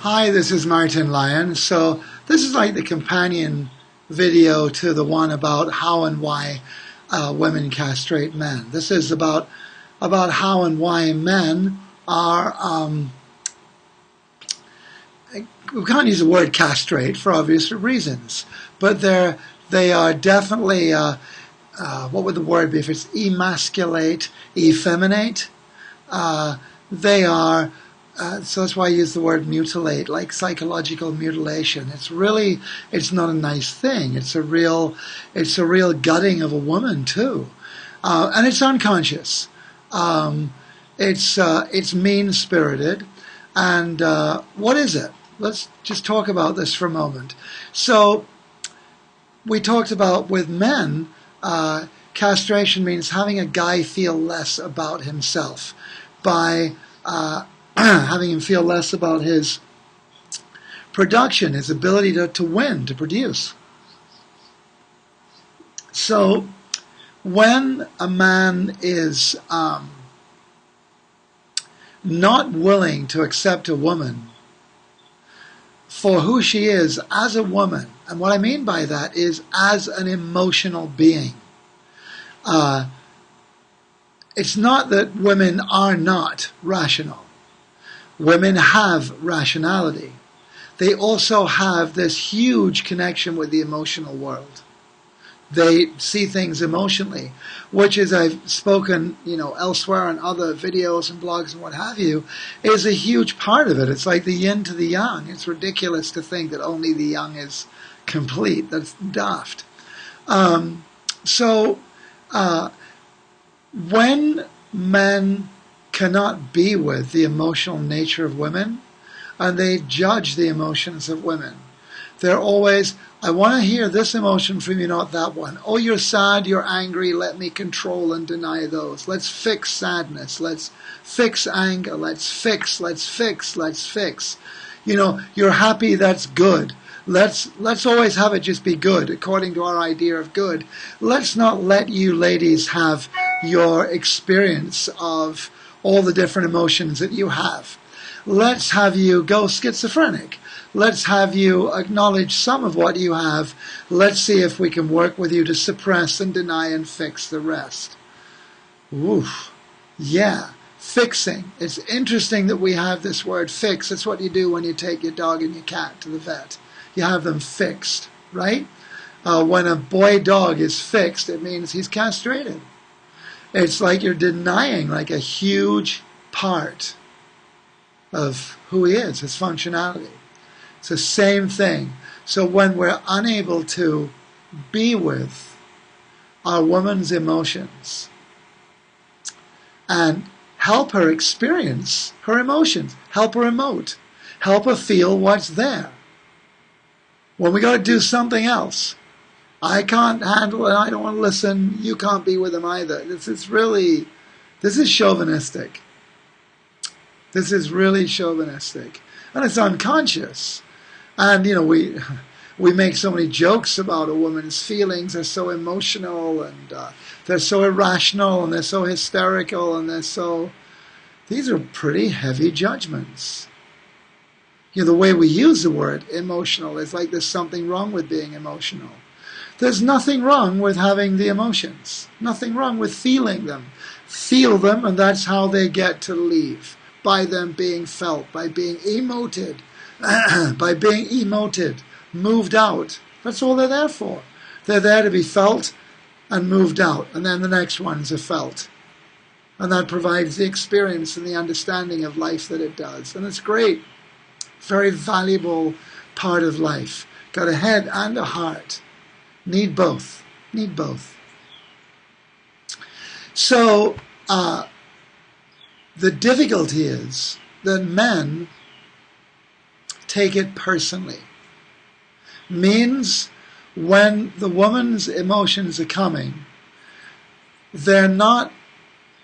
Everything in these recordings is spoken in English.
Hi, this is Martin Lyon. So this is like the companion video to the one about how and why women castrate men. This is about how and why men are, we can't use the word castrate for obvious reasons, but they are definitely, what would the word be if it's emasculate, effeminate? They are, so that's why I use the word mutilate, like psychological mutilation. It's not a nice thing. It's a real gutting of a woman too, and it's unconscious. It's mean-spirited, and what is it? Let's just talk about this for a moment. So we talked about with men, castration means having a guy feel less about himself by having him feel less about his production, his ability to win, to produce. So when a man is not willing to accept a woman for who she is as a woman, and what I mean by that is as an emotional being. It's not that women are not rational. Women have rationality. They also have this huge connection with the emotional world. They see things emotionally, which, as I've spoken, elsewhere in other videos and blogs and what have you, is a huge part of it. It's like the yin to the yang. It's ridiculous to think that only the yang is complete. That's daft. When men cannot be with the emotional nature of women, and they judge the emotions of women, they're always, I want to hear this emotion from you, not that one. Oh, you're sad, you're angry, let me control and deny those. Let's fix sadness. Let's fix anger. Let's fix. You're happy, that's good. Let's always have it just be good, according to our idea of good. Let's not let you ladies have your experience of all the different emotions that you have. Let's have you go schizophrenic. Let's have you acknowledge some of what you have. Let's see if we can work with you to suppress and deny and fix the rest. Oof. Yeah, fixing. It's interesting that we have this word fix. It's what you do when you take your dog and your cat to the vet. You have them fixed, right? When a boy dog is fixed, it means he's castrated. It's like you're denying like a huge part of who he is, his functionality. It's the same thing. So when we're unable to be with our woman's emotions and help her experience her emotions, help her emote, help her feel what's there. When we got to do something else, I can't handle it, I don't want to listen, you can't be with him either. This is chauvinistic. This is really chauvinistic. And it's unconscious. And, we make so many jokes about a woman's feelings. They're so emotional, and they're so irrational, and they're so hysterical, and these are pretty heavy judgments. The way we use the word emotional is like there's something wrong with being emotional. There's nothing wrong with having the emotions. Nothing wrong with feeling them. Feel them, and that's how they get to leave. By them being felt, by being emoted, moved out. That's all they're there for. They're there to be felt and moved out, and then the next ones are felt. And that provides the experience and the understanding of life that it does. And it's great. Very valuable part of life. Got a head and a heart. Need both. Need both. So, the difficulty is that men take it personally. Means when the woman's emotions are coming, they're not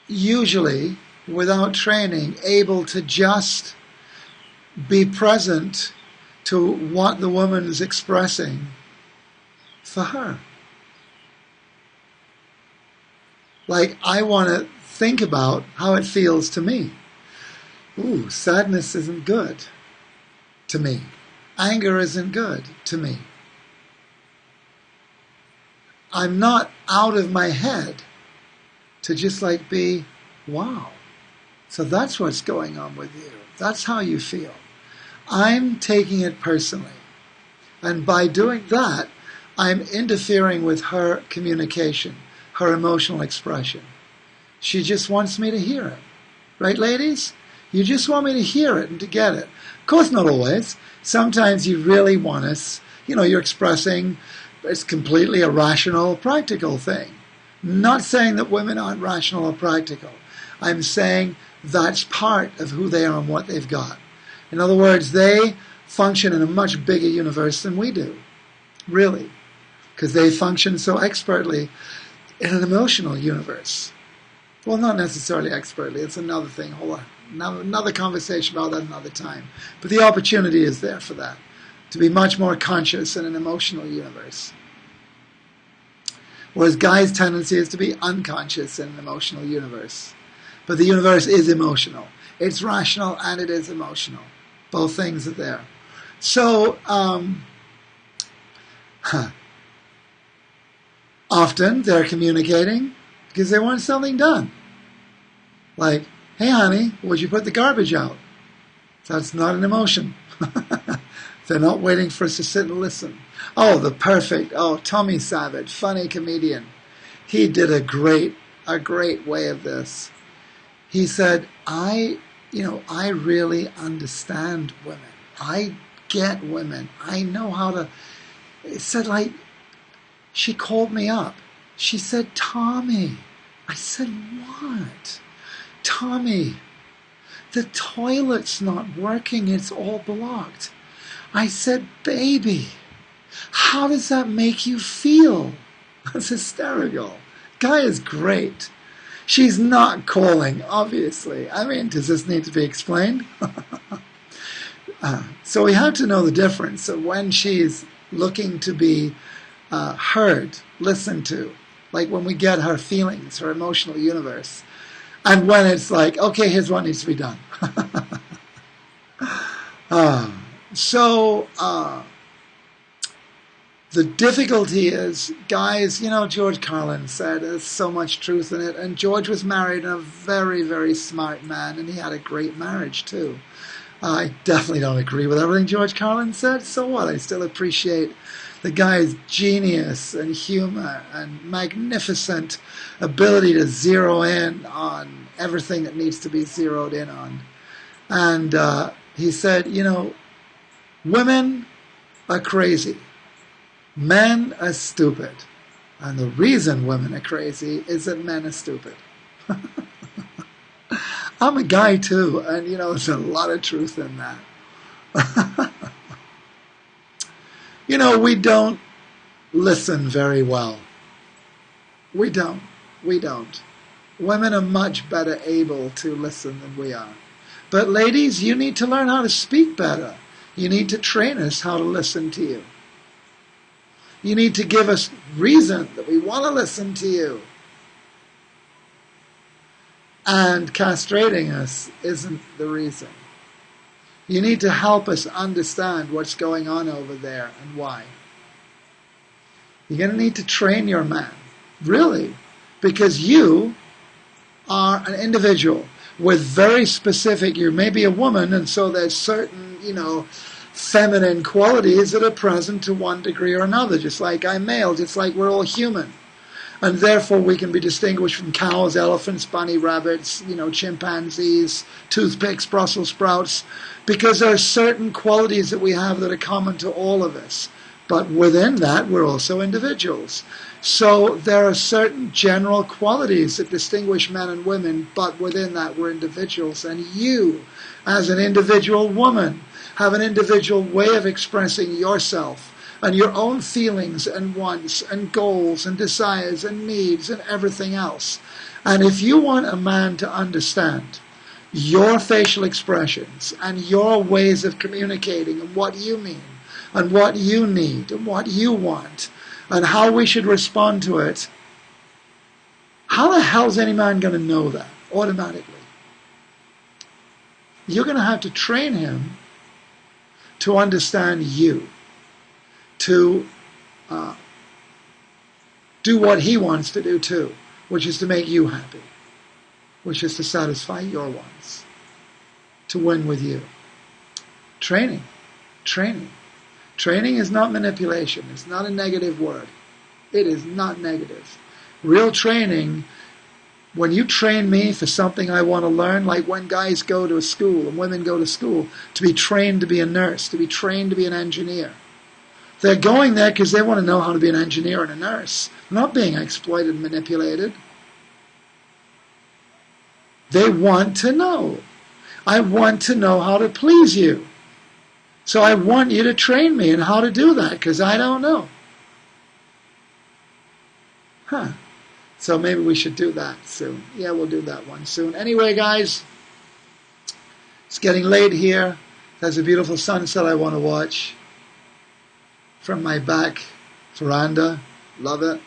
usually, without training, able to just be present to what the woman is expressing for her. Like, I want to think about how it feels to me. Ooh, sadness isn't good. to me. Anger isn't good to me. I'm not out of my head to just like be, wow. So that's what's going on with you. That's how you feel. I'm taking it personally. And by doing that, I'm interfering with her communication, her emotional expression. She just wants me to hear it. Right, ladies? You just want me to hear it and to get it. Of course, not always. Sometimes you really want us, you're expressing it's completely a rational, practical thing. Not saying that women aren't rational or practical. I'm saying that's part of who they are and what they've got. In other words, they function in a much bigger universe than we do. Really. Because they function so expertly in an emotional universe. Well, not necessarily expertly. It's another thing. Hold on. Another conversation about that another time. But the opportunity is there for that. To be much more conscious in an emotional universe. Whereas guys' tendency is to be unconscious in an emotional universe. But the universe is emotional. It's rational and it is emotional. Both things are there. So, often they're communicating because they want something done. Like, hey honey, would you put the garbage out? That's not an emotion. They're not waiting for us to sit and listen. Tommy Savage, funny comedian. He did a great way of this. He said, I really understand women. I get women. I know how to. It said, like, she called me up. She said, Tommy. I said, what? Tommy, the toilet's not working. It's all blocked. I said, baby, how does that make you feel? That's hysterical. Guy is great. She's not calling, obviously. I mean, does this need to be explained? So we have to know the difference of when she's looking to be heard, listened to, like when we get her feelings, her emotional universe, and when it's like, okay, here's what needs to be done. The difficulty is, guys, George Carlin said there's so much truth in it, and George was married a very, very smart man, and he had a great marriage too. I definitely don't agree with everything George Carlin said, so what? I still appreciate the guy's genius and humor and magnificent ability to zero in on everything that needs to be zeroed in on. And he said, women are crazy. Men are stupid. And the reason women are crazy is that men are stupid. I'm a guy too, and there's a lot of truth in that. We don't listen very well. We don't. Women are much better able to listen than we are. But ladies, you need to learn how to speak better. You need to train us how to listen to you. You need to give us reason that we want to listen to you. And castrating us isn't the reason. You need to help us understand what's going on over there and why. You're going to need to train your man, really, because you are an individual with very specific, you may be a woman, and so there's certain, feminine qualities that are present to one degree or another, just like I'm male, just like we're all human. And therefore we can be distinguished from cows, elephants, bunny rabbits, chimpanzees, toothpicks, Brussels sprouts, because there are certain qualities that we have that are common to all of us. But within that, we're also individuals. So there are certain general qualities that distinguish men and women, but within that, we're individuals. And you, as an individual woman, have an individual way of expressing yourself and your own feelings and wants and goals and desires and needs and everything else. And if you want a man to understand your facial expressions and your ways of communicating and what you mean and what you need and what you want and how we should respond to it, how the hell is any man going to know that automatically? You're going to have to train him to understand you, to do what he wants to do too, which is to make you happy, which is to satisfy your wants, to win with you. Training. Training is not manipulation. It's not a negative word. It is not negative. Real training, when you train me for something I want to learn, like when guys go to a school and women go to school to be trained to be a nurse, to be trained to be an engineer. They're going there because they want to know how to be an engineer and a nurse, not being exploited and manipulated. They want to know. I want to know how to please you. So I want you to train me in how to do that, because I don't know. So maybe we should do that soon. Yeah, we'll do that one soon. Anyway, guys, it's getting late here. There's a beautiful sunset I want to watch from my back veranda. Love it.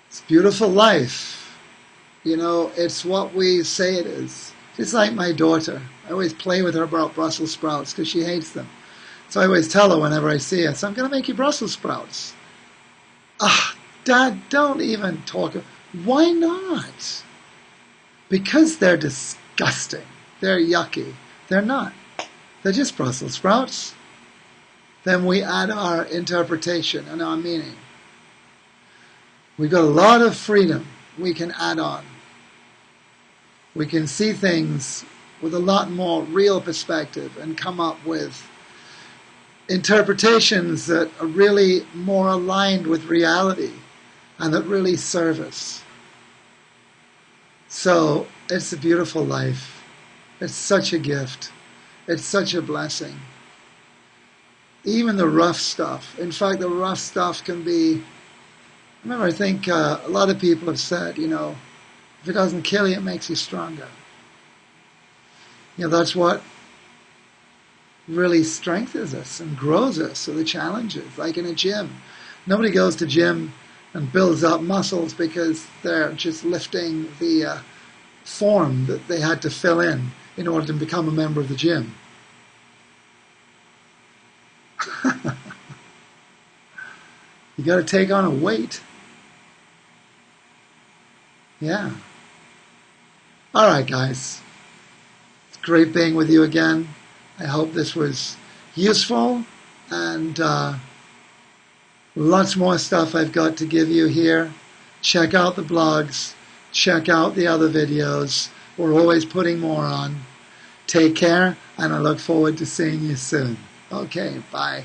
It's a beautiful life. You know, it's what we say it is. Just like my daughter. I always play with her about Brussels sprouts because she hates them. So I always tell her whenever I see her, so I'm going to make you Brussels sprouts. Dad, don't even talk. Why not? Because they're disgusting. They're yucky. They're not. They're just Brussels sprouts. Then we add our interpretation and our meaning. We've got a lot of freedom we can add on. We can see things with a lot more real perspective and come up with interpretations that are really more aligned with reality and that really serve us. So it's a beautiful life. It's such a gift. It's such a blessing. Even the rough stuff. In fact, the rough stuff can be... Remember, I think a lot of people have said, you know, if it doesn't kill you, it makes you stronger. You know, that's what really strengthens us and grows us. So the challenges, like in a gym. Nobody goes to gym and builds up muscles because they're just lifting the form that they had to fill in order to become a member of the gym. You got to take on a weight. Yeah. All right, guys. It's great being with you again. I hope this was useful, and lots more stuff I've got to give you here. Check out the blogs. Check out the other videos. We're always putting more on. Take care, and I look forward to seeing you soon. Okay, bye.